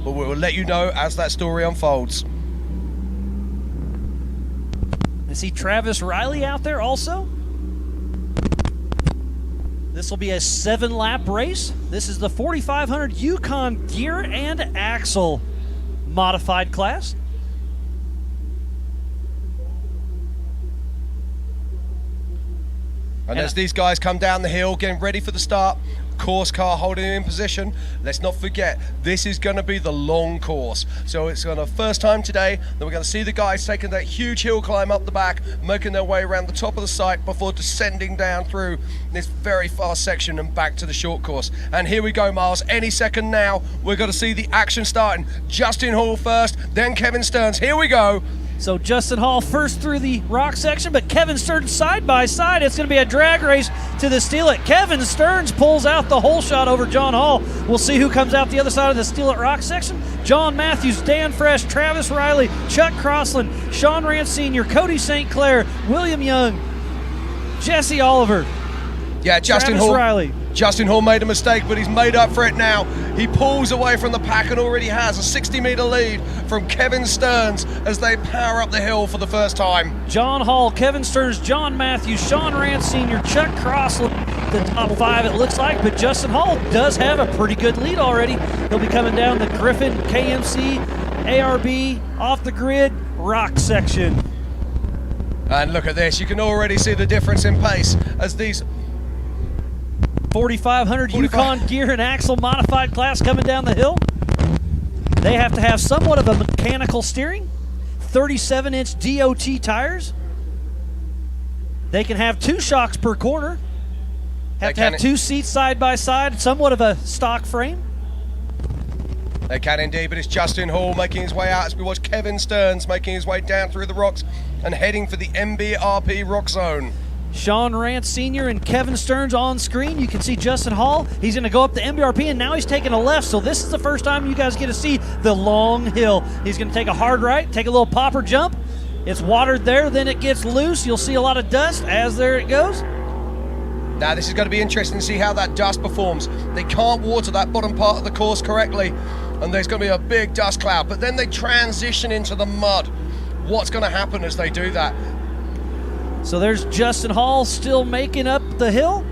but we will let you know as that story unfolds. I see Travis Riley out there also. This will be a 7-lap race. This is the 4500 Yukon gear and axle modified class. And as these guys come down the hill, getting ready for the start, course car holding in position. Let's not forget, this is going to be the long course. So it's going to first time today, then we're going to see the guys taking that huge hill climb up the back, making their way around the top of the site before descending down through this very fast section and back to the short course. And here we go, Miles. Any second now, we're going to see the action starting. Justin Hall first, then Kevin Stearns. Here we go. So Justin Hall first through the rock section, but Kevin Stearns side by side. It's going to be a drag race to the Steal It. Kevin Stearns pulls out the whole shot over John Hall. We'll see who comes out the other side of the Steal It rock section. John Matthews, Dan Fresh, Travis Riley, Chuck Crossland, Sean Rance Sr., Cody St. Clair, William Young, Jesse Oliver. Yeah, Justin Travis Hall. Riley. Justin Hall made a mistake, but he's made up for it now. He pulls away from the pack and already has a 60-meter lead from Kevin Stearns as they power up the hill for the first time. John Hall, Kevin Stearns, John Matthews, Sean Rance Sr., Chuck Crossland, the top 5 it looks like, but Justin Hall does have a pretty good lead already. He'll be coming down the Griffin, KMC, ARB, off the grid, rock section. And look at this, you can already see the difference in pace as these 4500 Yukon gear and axle modified class coming down the hill. They have to have somewhat of a mechanical steering, 37-inch DOT tires. They can have 2 shocks per corner. Have to have 2 seats side by side, somewhat of a stock frame. They can indeed, but it's Justin Hall making his way out as we watch Kevin Stearns making his way down through the rocks and heading for the MBRP rock zone. Sean Rance Sr. and Kevin Stearns on screen. You can see Justin Hall. He's going to go up the MBRP, and now he's taking a left. So this is the first time you guys get to see the long hill. He's going to take a hard right, take a little popper jump. It's watered there, then it gets loose. You'll see a lot of dust as there it goes. Now this is going to be interesting to see how that dust performs. They can't water that bottom part of the course correctly, and there's going to be a big dust cloud, but then they transition into the mud. What's going to happen as they do that? So there's Justin Hall still making up the hill.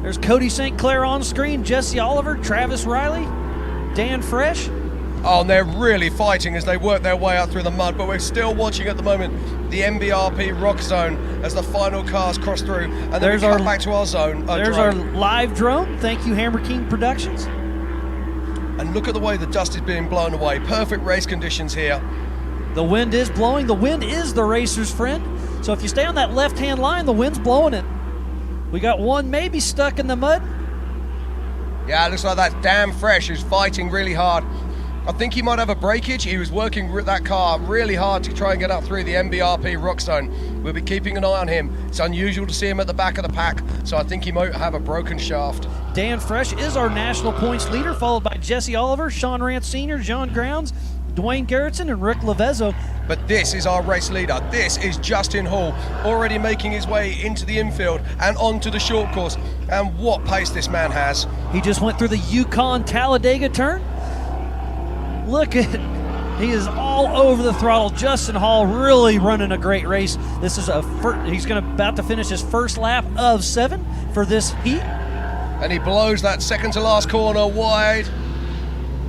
There's Cody St. Clair on screen, Jesse Oliver, Travis Riley, Dan Fresh. Oh, and they're really fighting as they work their way out through the mud, but we're still watching at the moment the MBRP rock zone as the final cars cross through, and then we come back to our zone. There's our live drone. Thank you, Hammer King Productions. And look at the way the dust is being blown away. Perfect race conditions here. The wind is blowing. The wind is the racer's friend. So if you stay on that left-hand line, the wind's blowing it. We got one maybe stuck in the mud. Yeah, it looks like that's Dan Fresh who's fighting really hard. I think he might have a breakage. He was working that car really hard to try and get up through the MBRP rock zone. We'll be keeping an eye on him. It's unusual to see him at the back of the pack, so I think he might have a broken shaft. Dan Fresh is our national points leader, followed by Jesse Oliver, Sean Rance Sr., John Grounds, Dwayne Gerritsen, and Rick Levezzo. But this is our race leader. This is Justin Hall, already making his way into the infield and onto the short course. And what pace this man has. He just went through the Yukon Talladega turn. Look at, he is all over the throttle. Justin Hall really running a great race. This is he's about to finish his first lap of 7 for this heat. And he blows that second to last corner wide.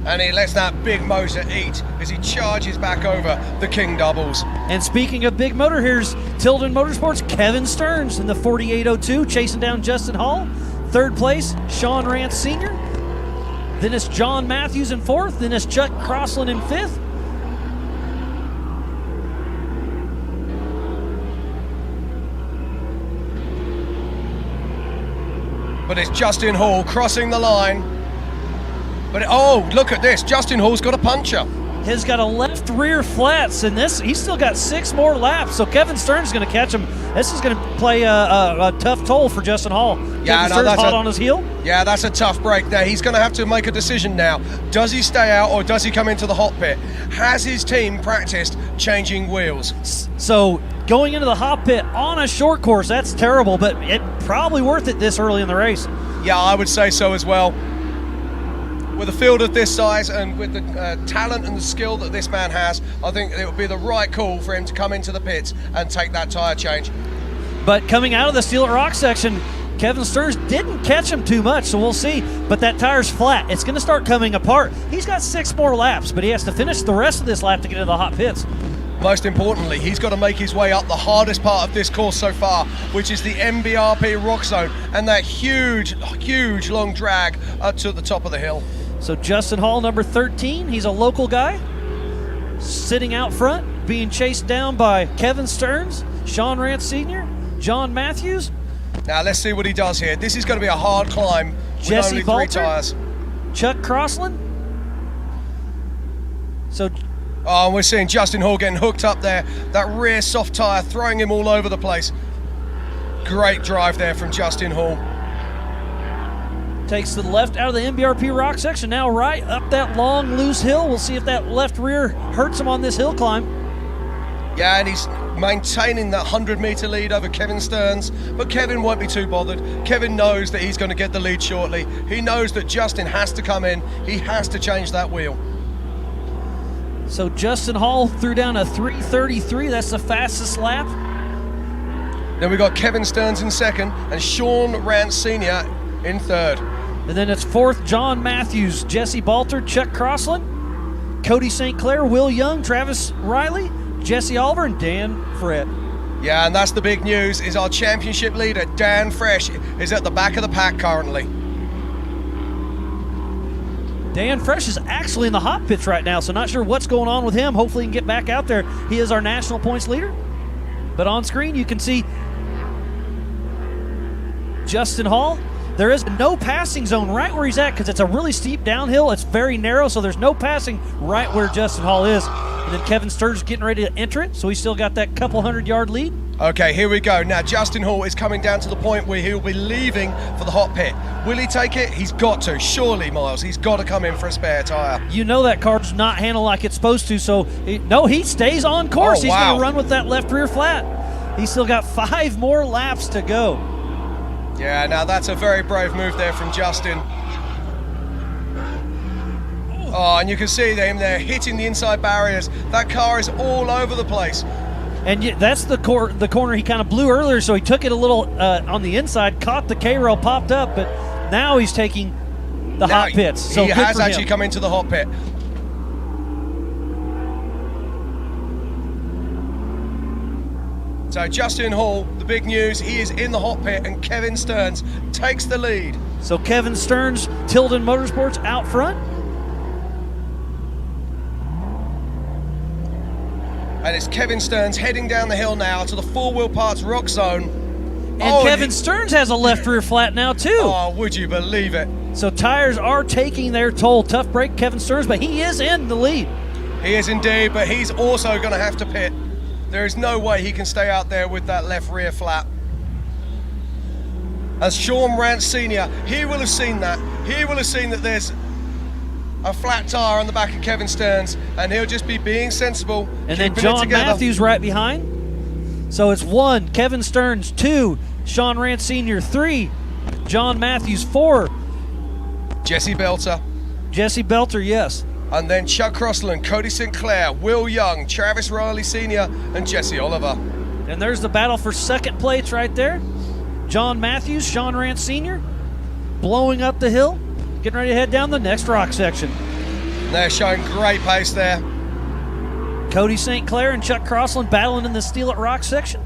And he lets that big motor eat as he charges back over the King Doubles. And speaking of big motor, here's Tilden Motorsports' Kevin Stearns in the 4802, chasing down Justin Hall. Third place, Sean Rance Sr. Then it's John Matthews in 4th. Then it's Chuck Crossland in 5th. But it's Justin Hall crossing the line. But oh, look at this. Justin Hall's got a puncher. He's got a left rear flats, and he's still got 6 more laps. So Kevin Stearns is going to catch him. This is going to play a tough toll for Justin Hall. Yeah, Kevin Stearns hot on his heel. Yeah, that's a tough break there. He's going to have to make a decision now. Does he stay out or does he come into the hot pit? Has his team practiced changing wheels? So going into the hot pit on a short course, that's terrible, but it probably worth it this early in the race. Yeah, I would say so as well. with a field of this size and with the talent and the skill that this man has, I think it would be the right call for him to come into the pits and take that tyre change. But coming out of the Steel at Rock section, Kevin Stearns didn't catch him too much, so we'll see. But that tire's flat. It's going to start coming apart. He's got 6 more laps, but he has to finish the rest of this lap to get into the hot pits. Most importantly, he's got to make his way up the hardest part of this course so far, which is the MBRP rock zone and that huge long drag up to the top of the hill. So Justin Hall, number 13, he's a local guy, sitting out front, being chased down by Kevin Stearns, Sean Rance Sr., John Matthews. Now let's see what he does here. This is going to be a hard climb with Jesse only 3 Balter, tyres. Chuck Crossland. So, and we're seeing Justin Hall getting hooked up there. That rear soft tyre throwing him all over the place. Great drive there from Justin Hall. takes to the left out of the MBRP rock section, now right up that long loose hill. We'll see if that left rear hurts him on this hill climb. Yeah, and he's maintaining that 100-meter lead over Kevin Stearns, but Kevin won't be too bothered. Kevin knows that he's going to get the lead shortly. He knows that Justin has to come in. He has to change that wheel. So Justin Hall threw down a 3:33. That's the fastest lap. Then we got Kevin Stearns in second and Sean Rance Sr. in third. And then it's fourth, John Matthews, Jesse Balter, Chuck Crossland, Cody St. Clair, Will Young, Travis Riley, Jesse Oliver, and Dan Frett. Yeah, and that's the big news, is our championship leader, Dan Fresh, is at the back of the pack currently. Dan Fresh is actually in the hot pits right now, so not sure what's going on with him. Hopefully he can get back out there. He is our national points leader. But on screen you can see Justin Hall. There is no passing zone right where he's at because it's a really steep downhill. It's very narrow, so there's no passing right where Justin Hall is. And then Kevin Stearns is getting ready to enter it, so he's still got that couple 100-yard lead. Okay, here we go. Now Justin Hall is coming down to the point where he'll be leaving for the hot pit. Will he take it? He's got to. Surely, Miles. He's got to come in for a spare tyre. You know that car's not handled like it's supposed to, so he stays on course. Oh, He's wow. going to run with that left rear flat. He's still got 5 more laps to go. Yeah, now that's a very brave move there from Justin. Oh, and you can see him there hitting the inside barriers. That car is all over the place. And that's the corner he kind of blew earlier, so he took it a little on the inside, caught the K-rail, popped up, but now he's taking the hot pits. So he has for actually him. come into the hot pit. So Justin Hall, the big news, he is in the hot pit, and Kevin Stearns takes the lead. So Kevin Stearns, Tilden Motorsports out front. And it's Kevin Stearns heading down the hill now to the 4 Wheel Parts rock zone. And Kevin Stearns has a left rear flat now too. Oh, would you believe it? So tires are taking their toll. Tough break, Kevin Stearns, but he is in the lead. He is indeed, but he's also going to have to pit. There is no way he can stay out there with that left rear flat. As Sean Rance Sr., he will have seen that. He will have seen that there's a flat tire on the back of Kevin Stearns, and he'll just be being sensible. And then John Matthews right behind. So it's 1, Kevin Stearns, 2, Sean Rance Sr., 3, John Matthews, 4. Jesse Belter. Jesse Belter, yes. And then Chuck Crossland, Cody St. Clair, Will Young, Travis Riley Sr., and Jesse Oliver. And there's the battle for second place right there. John Matthews, Sean Rance Sr., blowing up the hill, getting ready to head down the next rock section. They're showing great pace there. Cody St. Clair and Chuck Crossland battling in the Steel at Rock section.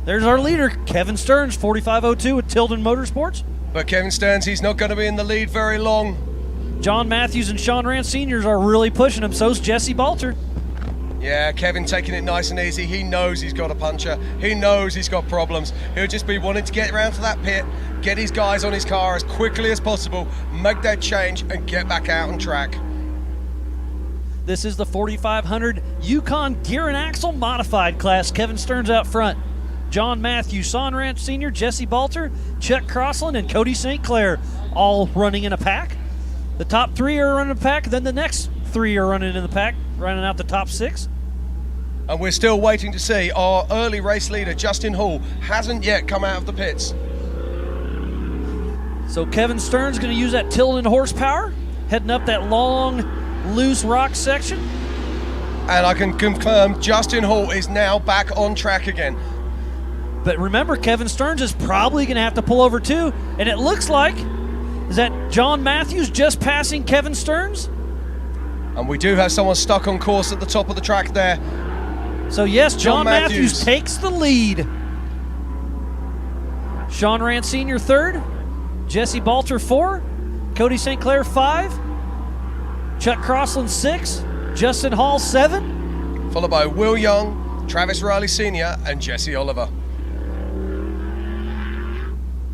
There's our leader, Kevin Stearns, 4502 with Tilden Motorsports. But Kevin Stearns, he's not going to be in the lead very long. John Matthews and Sean Rance Sr. are really pushing him. So's Jesse Balter. Yeah, Kevin taking it nice and easy. He knows he's got a puncher. He knows he's got problems. He'll just be wanting to get around to that pit, get his guys on his car as quickly as possible, make that change, and get back out on track. This is the 4500 Yukon Gear and Axle Modified class. Kevin Stearns out front. John Matthews, Sean Rance Sr., Jesse Balter, Chuck Crossland, and Cody St. Clair all running in a pack. The top 3 are running a pack, then the next 3 are running in the pack, running out the top 6. And we're still waiting to see. Our early race leader, Justin Hall, hasn't yet come out of the pits. So Kevin Stearns going to use that Tilden horsepower, heading up that long, loose rock section. And I can confirm Justin Hall is now back on track again. But remember, Kevin Stearns is probably going to have to pull over too. And it looks like, is that John Matthews just passing Kevin Stearns? And we do have someone stuck on course at the top of the track there. So yes, John Matthews takes the lead. Sean Rance Sr. third, Jesse Balter 4, Cody St. Clair 5, Chuck Crossland 6, Justin Hall 7. Followed by Will Young, Travis Riley Sr. and Jesse Oliver.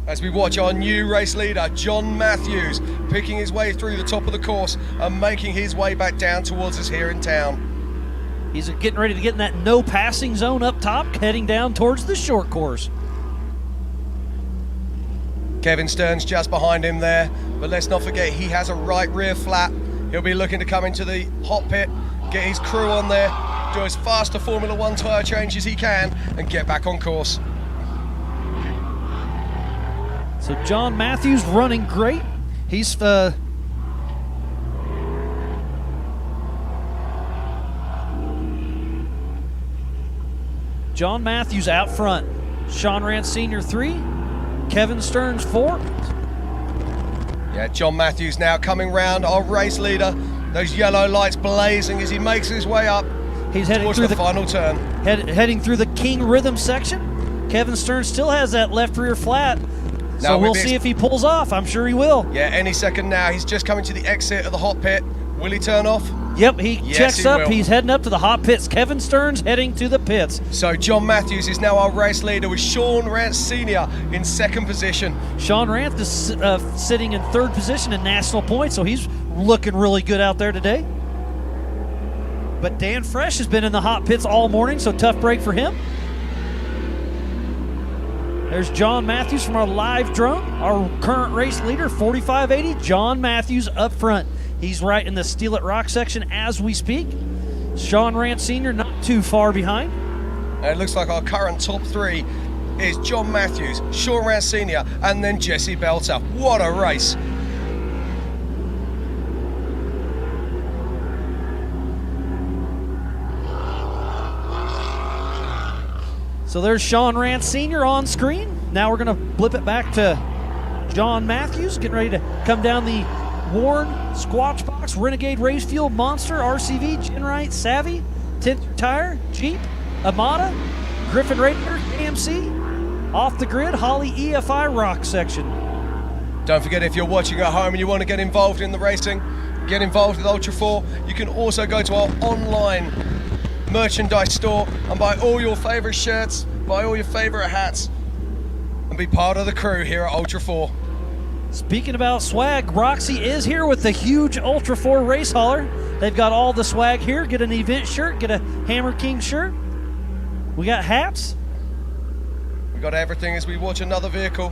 As we watch our new race leader, John Matthews, picking his way through the top of the course and making his way back down towards us here in town. He's getting ready to get in that no passing zone up top, heading down towards the short course. Kevin Stearns just behind him there, but let's not forget he has a right rear flat. He'll be looking to come into the hot pit, get his crew on there, do as fast a Formula One tyre change as he can, and get back on course. So John Matthews running great. He's John Matthews out front. Sean Rance Sr. 3, Kevin Stearns 4. Yeah, John Matthews now coming round, our race leader. Those yellow lights blazing as he makes his way up. He's heading towards through the final turn. Heading through the King Rhythm section. Kevin Stearns still has that left rear flat. So Now, we'll see if he pulls off. I'm sure he will. Yeah, any second now. He's just coming to the exit of the hot pit. Will he turn off? Yep, he Yes, checks he up. will. He's heading up to the hot pits. Kevin Stearns heading to the pits. So John Matthews is now our race leader with Sean Rance Sr. in second position. Sean Rance is sitting in third position in national points, so he's looking really good out there today. But Dan Fresh has been in the hot pits all morning, so tough break for him. There's John Matthews from our live drone, our current race leader, 4580. John Matthews up front. He's right in the Steel It Rock section as we speak. Sean Rance Sr. not too far behind. And it looks like our current top three is John Matthews, Sean Rance Sr. and then Jesse Belter. What a race. So there's Sean Rance Sr. on screen. Now we're going to blip it back to John Matthews, getting ready to come down the Warren, Squatch Box, Renegade Race Fuel, Monster, RCV, Genrite, Savvy, Tint Tire, Jeep, Amada, Griffin Radiator, AMC, Off the Grid, Holly EFI Rock section. Don't forget, if you're watching at home and you want to get involved in the racing, get involved with Ultra4, you can also go to our online merchandise store and buy all your favorite shirts, buy all your favorite hats, and be part of the crew here at Ultra4. Speaking about swag, Roxy is here with the huge Ultra4 race hauler. They've got all the swag here. Get an event shirt, get a Hammer King shirt. We got hats. We got everything as we watch another vehicle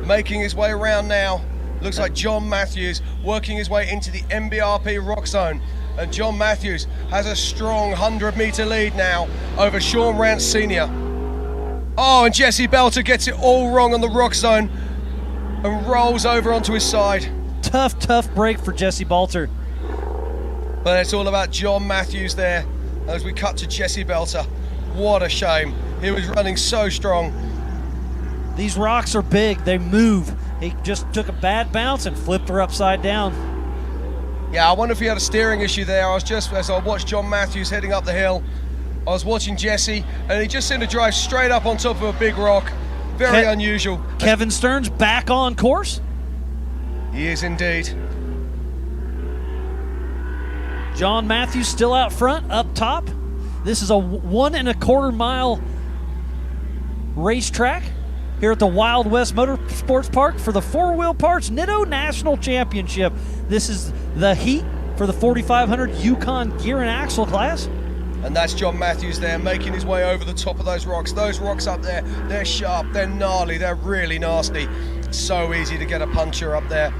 making his way around now. Looks like John Matthews working his way into the MBRP rock zone. And John Matthews has a strong 100-meter lead now over Sean Rance Sr. Oh, and Jesse Belter gets it all wrong on the rock zone and rolls over onto his side. Tough break for Jesse Balter. But it's all about John Matthews there as we cut to Jesse Belter. What a shame. He was running so strong. These rocks are big, they move. He just took a bad bounce and flipped her upside down. Yeah, I wonder if he had a steering issue there. As I watched John Matthews heading up the hill, I was watching Jesse, and he just seemed to drive straight up on top of a big rock. Very unusual. Kevin Stearns back on course. He is indeed. John Matthews still out front, up top. This is a 1 1/4 mile racetrack here at the Wild West Motorsports Park for the Four Wheel Parts Nitto National Championship. This is the heat for the 4500 Yukon gear and axle class. And that's John Matthews there making his way over the top of those rocks. Those rocks up there, they're sharp, they're gnarly, they're really nasty. So easy to get a puncher up there.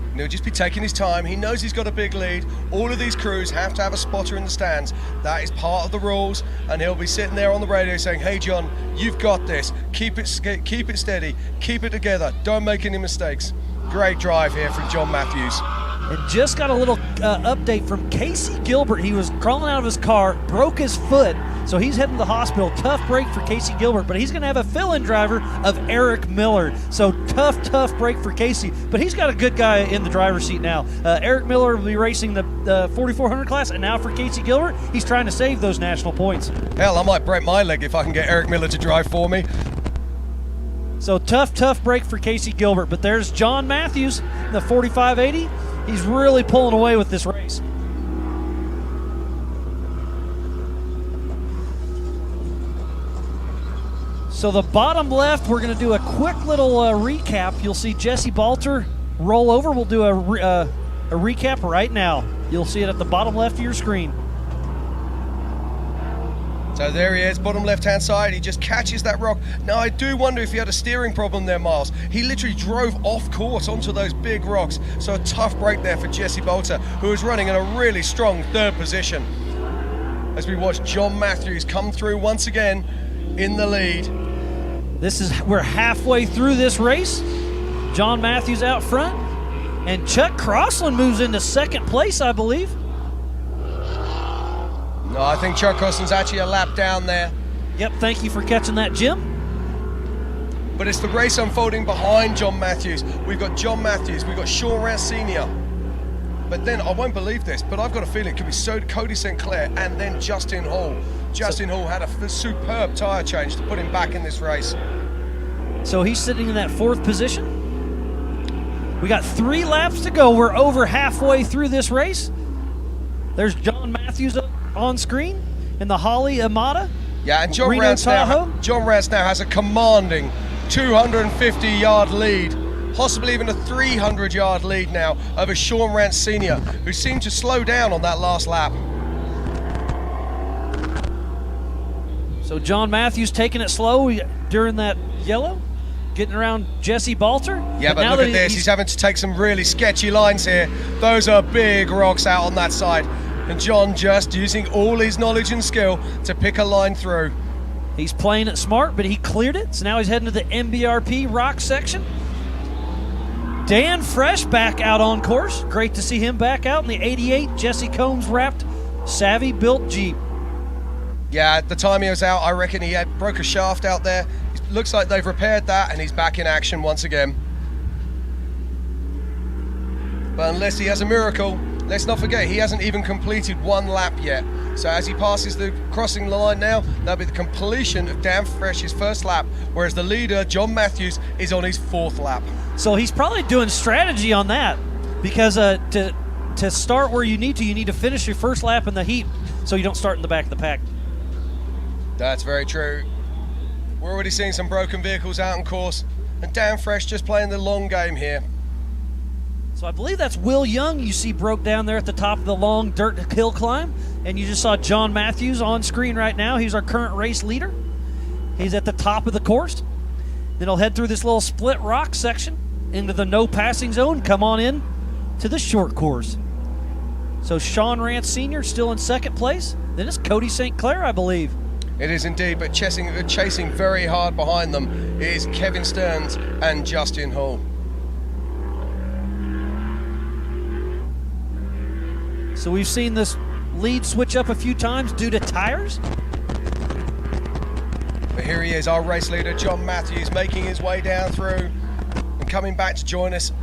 And he'll just be taking his time. He knows he's got a big lead. All of these crews have to have a spotter in the stands. That is part of the rules. And he'll be sitting there on the radio saying, hey John, you've got this. Keep it steady, keep it together. Don't make any mistakes. Great drive here from John Matthews. And just got a little update from Casey Gilbert. He was crawling out of his car, broke his foot, so he's heading to the hospital. Tough break for Casey Gilbert, but he's going to have a fill-in driver of Eric Miller. So tough break for Casey, but he's got a good guy in the driver's seat now. Eric Miller will be racing the 4,400 class, and now for Casey Gilbert, he's trying to save those national points. Hell, I might break my leg if I can get Eric Miller to drive for me. So tough break for Casey Gilbert, but there's John Matthews, the 4580. He's really pulling away with this race. So the bottom left, we're going to do a quick little recap. You'll see Jesse Balter roll over. We'll do a recap right now. You'll see it at the bottom left of your screen. So there he is, bottom left-hand side. He just catches that rock. Now, I do wonder if he had a steering problem there, Miles. He literally drove off course onto those big rocks. So a tough break there for Jesse Bolter, who is running in a really strong third position. As we watch John Matthews come through once again in the lead. We're halfway through this race. John Matthews out front. And Chuck Crossland moves into second place, I believe. No, I think Chuck Crossland's actually a lap down there. Yep, thank you for catching that, Jim. But it's the race unfolding behind John Matthews. We've got John Matthews, we've got Sean Rance Sr. But then, I won't believe this, but I've got a feeling it could be Cody St. Clair and then Justin Hall. Justin Hall had a superb tyre change to put him back in this race. So he's sitting in that fourth position. We got 3 laps to go. We're over halfway through this race. There's John Matthews on screen in the Holly Amada. Yeah, and John Rance now has a commanding 250-yard lead, possibly even a 300-yard lead now over Sean Rance Sr., who seemed to slow down on that last lap. So John Matthews taking it slow during that yellow, getting around Jesse Balter. Yeah, but look at this. He's having to take some really sketchy lines here. Those are big rocks out on that side. And John just using all his knowledge and skill to pick a line through. He's playing it smart, but he cleared it. So now he's heading to the MBRP rock section. Dan Fresh back out on course. Great to see him back out in the 88 Jesse Combs wrapped Savvy built Jeep. Yeah, at the time he was out, I reckon he broke a shaft out there. It looks like they've repaired that and he's back in action once again. But unless he has a miracle, let's not forget, he hasn't even completed 1 lap yet. So as he passes the crossing line now, that'll be the completion of Dan Fresh's first lap, whereas the leader, John Matthews, is on his 4th lap. So he's probably doing strategy on that, because to start where you need to finish your first lap in the heat so you don't start in the back of the pack. That's very true. We're already seeing some broken vehicles out on course, and Dan Fresh just playing the long game here. So I believe that's Will Young you see broke down there at the top of the long dirt hill climb. And you just saw John Matthews on screen right now. He's our current race leader. He's at the top of the course. Then he'll head through this little split rock section into the no passing zone. Come on in to the short course. So Sean Rance Sr. still in second place. Then it's Cody St. Clair, I believe. It is indeed, but chasing very hard behind them is Kevin Stearns and Justin Hall. So we've seen this lead switch up a few times due to tires. But here he is, our race leader, John Matthews, making his way down through and coming back to join us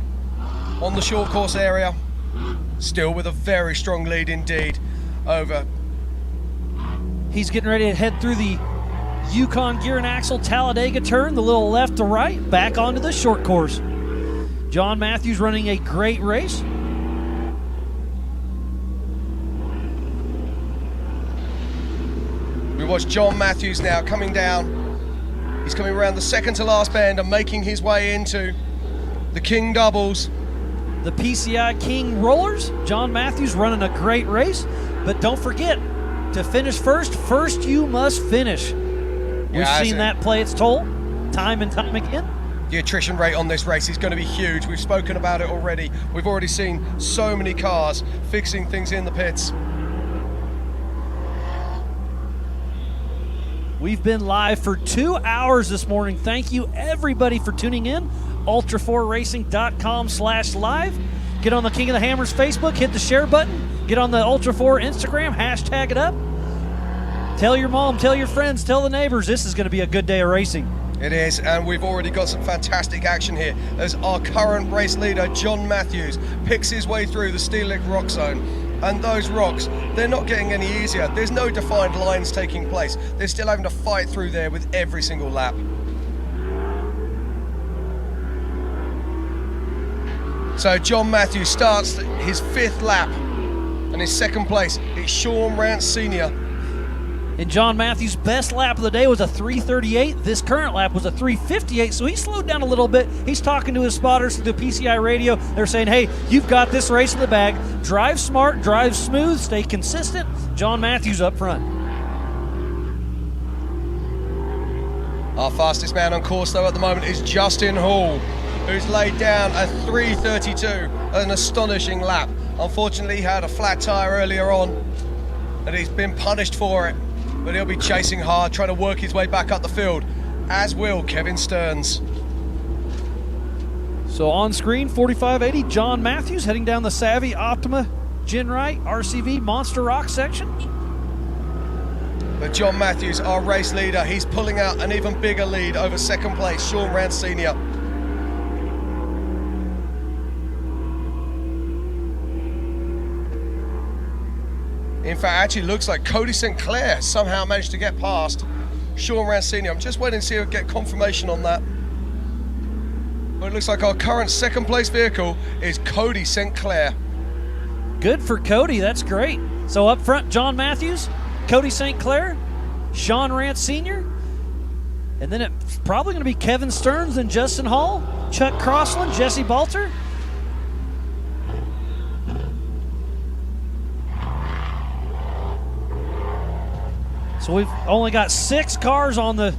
on the short course area. Still with a very strong lead indeed over. He's getting ready to head through the Yukon gear and axle Talladega turn, the little left to right, back onto the short course. John Matthews running a great race. We watch John Matthews now coming down. He's coming around the second to last bend and making his way into the King Doubles. The PCI King Rollers. John Matthews running a great race, but don't forget, to finish first you must finish. We've seen that play its toll time and time again. The attrition rate on this race is going to be huge. We've spoken about it already. We've already seen so many cars fixing things in the pits. We've been live for 2 hours this morning. Thank you everybody for tuning in. Ultra4Racing.com/live. Get on the King of the Hammers Facebook, hit the share button. Get on the Ultra4 Instagram, hashtag it up. Tell your mom, tell your friends, tell the neighbors. This is going to be a good day of racing. It is, and we've already got some fantastic action here as our current race leader, John Matthews, picks his way through the Steel Lick rock zone. And those rocks, they're not getting any easier. There's no defined lines taking place. They're still having to fight through there with every single lap. So John Matthews starts his 5th lap, and his 2nd place is Sean Rance Sr. And John Matthews' best lap of the day was a 3:38. This current lap was a 3:58, so he slowed down a little bit. He's talking to his spotters through the PCI radio. They're saying, hey, you've got this race in the bag. Drive smart, drive smooth, stay consistent. John Matthews up front. Our fastest man on course, though, at the moment is Justin Hall, who's laid down a 3:32, an astonishing lap. Unfortunately, he had a flat tire earlier on, and he's been punished for it. But he'll be chasing hard, trying to work his way back up the field, as will Kevin Stearns. So on screen, 4580, John Matthews heading down the Savvy, Optima, Ginwright, RCV, Monster Rock section. But John Matthews, our race leader, he's pulling out an even bigger lead over 2nd place, Sean Rance Sr. In fact, actually looks like Cody St. Clair somehow managed to get past Sean Rance Sr. I'm just waiting to see if I get confirmation on that. But it looks like our current 2nd place vehicle is Cody St. Clair. Good for Cody, that's great. So up front, John Matthews, Cody St. Clair, Sean Rance Sr., and then it's probably going to be Kevin Stearns and Justin Hall, Chuck Crossland, Jesse Balter. So we've only got 6 cars on the...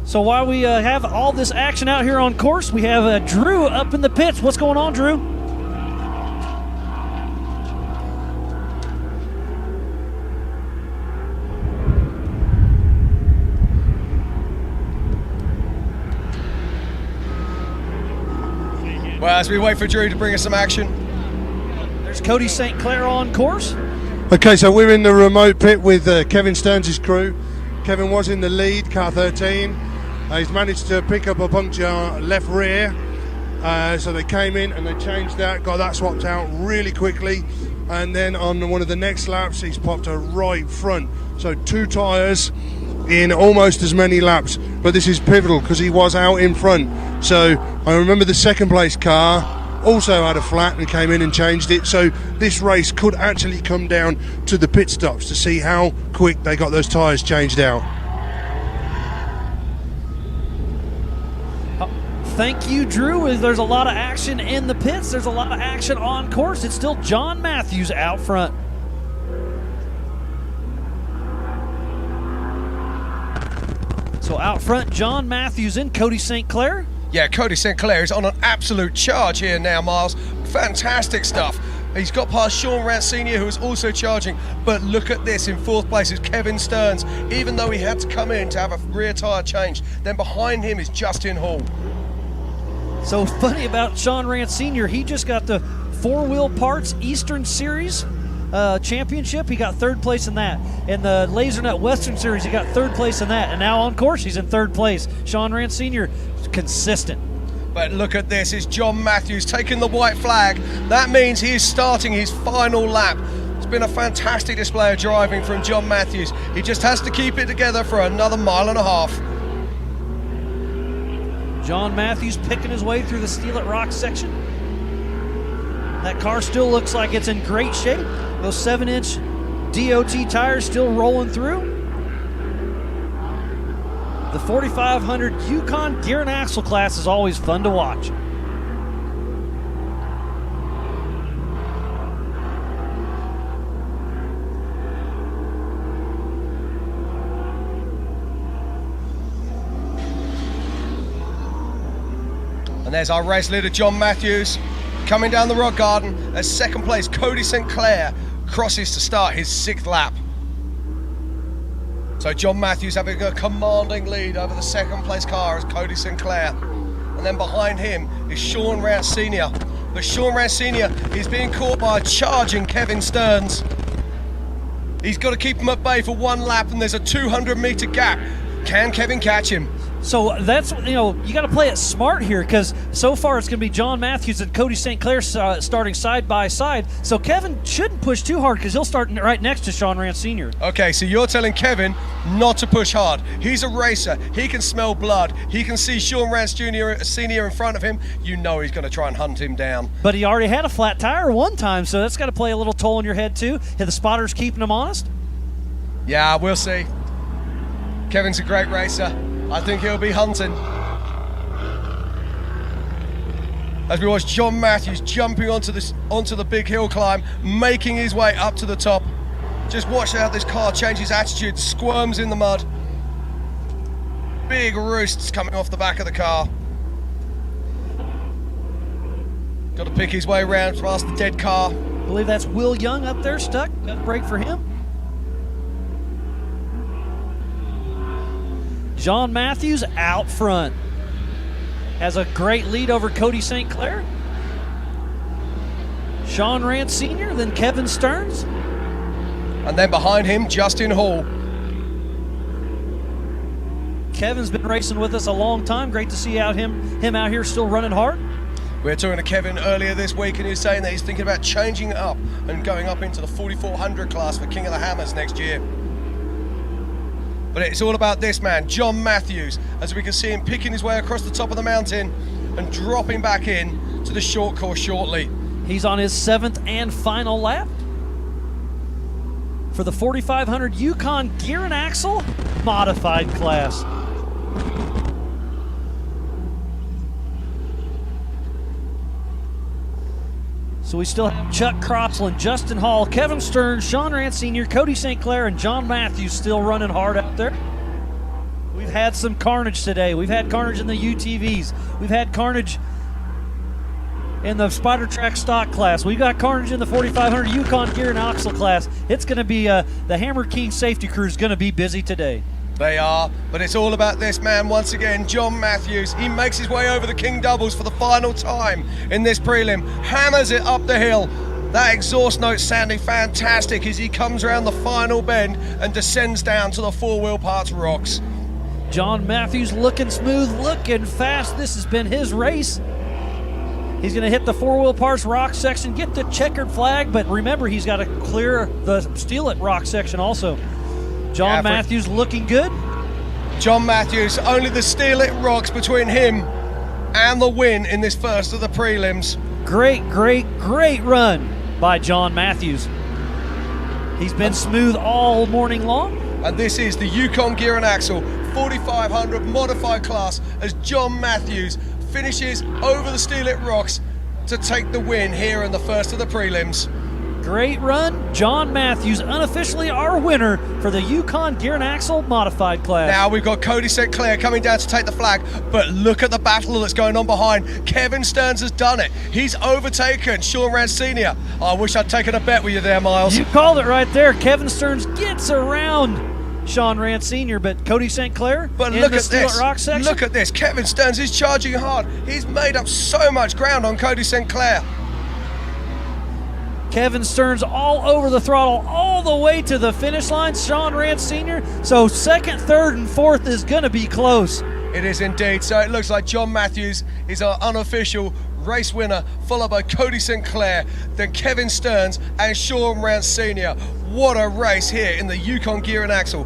So while we have all this action out here on course, we have Drew up in the pits. What's going on, Drew? Well, as we wait for Drew to bring us some action. There's Cody St. Clair on course. Okay, so we're in the remote pit with Kevin Stearns' crew. Kevin was in the lead, car 13. He's managed to pick up a puncture left rear. So they came in and they changed that, got that swapped out really quickly. And then on one of the next laps, he's popped a right front. So 2 tyres in almost as many laps. But this is pivotal because he was out in front. So I remember the 2nd place car also had a flat and came in and changed it, so this race could actually come down to the pit stops to see how quick they got those tyres changed out. Thank you, Drew. There's a lot of action in the pits. There's a lot of action on course. It's still John Matthews out front. So out front, John Matthews and Cody St. Clair. Yeah, Cody St. Clair is on an absolute charge here now, Miles. Fantastic stuff. He's got past Sean Rance Sr., who is also charging. But look at this, in 4th place is Kevin Stearns, even though he had to come in to have a rear tyre changed. Then behind him is Justin Hall. So funny about Sean Rance Sr., he just got the 4-wheel parts Eastern Series championship. He got 3rd place in that. In the Lasernut Western Series, he got 3rd place in that. And now on course, he's in 3rd place. Sean Rance Sr., consistent. But look at this, is John Matthews taking the white flag. That means he is starting his final lap. It's been a fantastic display of driving from John Matthews. He just has to keep it together for another 1.5 miles. John Matthews picking his way through the Steel It Rock section. That car still looks like it's in great shape. Those 7-inch DOT tires still rolling through. The 4500 Yukon gear and axle class is always fun to watch. And there's our race leader, John Matthews, coming down the rock garden as 2nd place Cody St. Clair crosses to start his 6th lap. So John Matthews having a commanding lead over the 2nd place car as Cody St. Clair. And and then behind him is Sean Rance Sr. But Sean Rance Sr. is being caught by a charging Kevin Stearns. He's got to keep him at bay for one lap, and there's a 200-meter gap. Can Kevin catch him? So that's, you got to play it smart here, because so far it's going to be John Matthews and Cody St. Clair starting side by side. So Kevin shouldn't push too hard, because he'll start right next to Sean Rance Sr. Okay, so you're telling Kevin not to push hard. He's a racer. He can smell blood. He can see Sean Rance Sr. in front of him. You know he's going to try and hunt him down. But he already had a flat tire one time, so that's got to play a little toll on your head too. Are the spotters keeping him honest? Yeah, we'll see. Kevin's a great racer. I think he'll be hunting. As we watch John Matthews jumping onto the big hill climb, making his way up to the top. Just watch how this car changes attitude, squirms in the mud. Big roosts coming off the back of the car. Got to pick his way around past the dead car. I believe that's Will Young up there stuck. Got a break for him. John Matthews out front. Has a great lead over Cody St. Clair. Sean Rance Sr., then Kevin Stearns. And then behind him, Justin Hall. Kevin's been racing with us a long time. Great to see him out here still running hard. We were talking to Kevin earlier this week, and he was saying that he's thinking about changing it up and going up into the 4400 class for King of the Hammers next year. But it's all about this man, John Matthews, as we can see him picking his way across the top of the mountain and dropping back in to the short course shortly. He's on his 7th and final lap for the 4500 Yukon Gear and Axle Modified class. So we still have Chuck Crossland, Justin Hall, Kevin Stearns, Sean Rance Sr., Cody St. Clair, and John Matthews still running hard out there. We've had some carnage today. We've had carnage in the UTVs. We've had carnage in the Spider Track stock class. We've got carnage in the 4500 Yukon Gear and Axle class. It's going to be, the Hammer King safety crew is going to be busy today. They are, but it's all about this man once again, John Matthews. He makes his way over the King Doubles for the final time in this prelim, hammers it up the hill. That exhaust note sounding fantastic as he comes around the final bend and descends down to the 4-wheel parts rocks. John Matthews looking smooth, looking fast. This has been his race. He's going to hit the 4-wheel parts rock section, get the checkered flag, but remember he's got to clear the Steal It rock section also. John Matthews looking good. John Matthews, only the Steal It rocks between him and the win in this first of the prelims. Great, great, great run by John Matthews. He's been smooth all morning long. And this is the Yukon Gear and Axle 4500 modified class as John Matthews finishes over the Steal It rocks to take the win here in the first of the prelims. Great run. John Matthews, unofficially our winner for the Yukon Gear and Axle Modified class. Now we've got Cody St. Clair coming down to take the flag, but look at the battle that's going on behind. Kevin Stearns has done it. He's overtaken Sean Rance Sr. I wish I'd taken a bet with you there, Miles. You called it right there. Kevin Stearns gets around Sean Rance Sr., but Cody St. Clair but in look the at Steal this. It rock section. Look at this. Kevin Stearns is charging hard. He's made up so much ground on Cody St. Clair. Kevin Stearns all over the throttle, all the way to the finish line. Sean Rance Sr. So 2nd, 3rd, and 4th is going to be close. It is indeed. So it looks like John Matthews is our unofficial race winner, followed by Cody St. Clair, then Kevin Stearns and Sean Rance Sr. What a race here in the Yukon Gear and Axle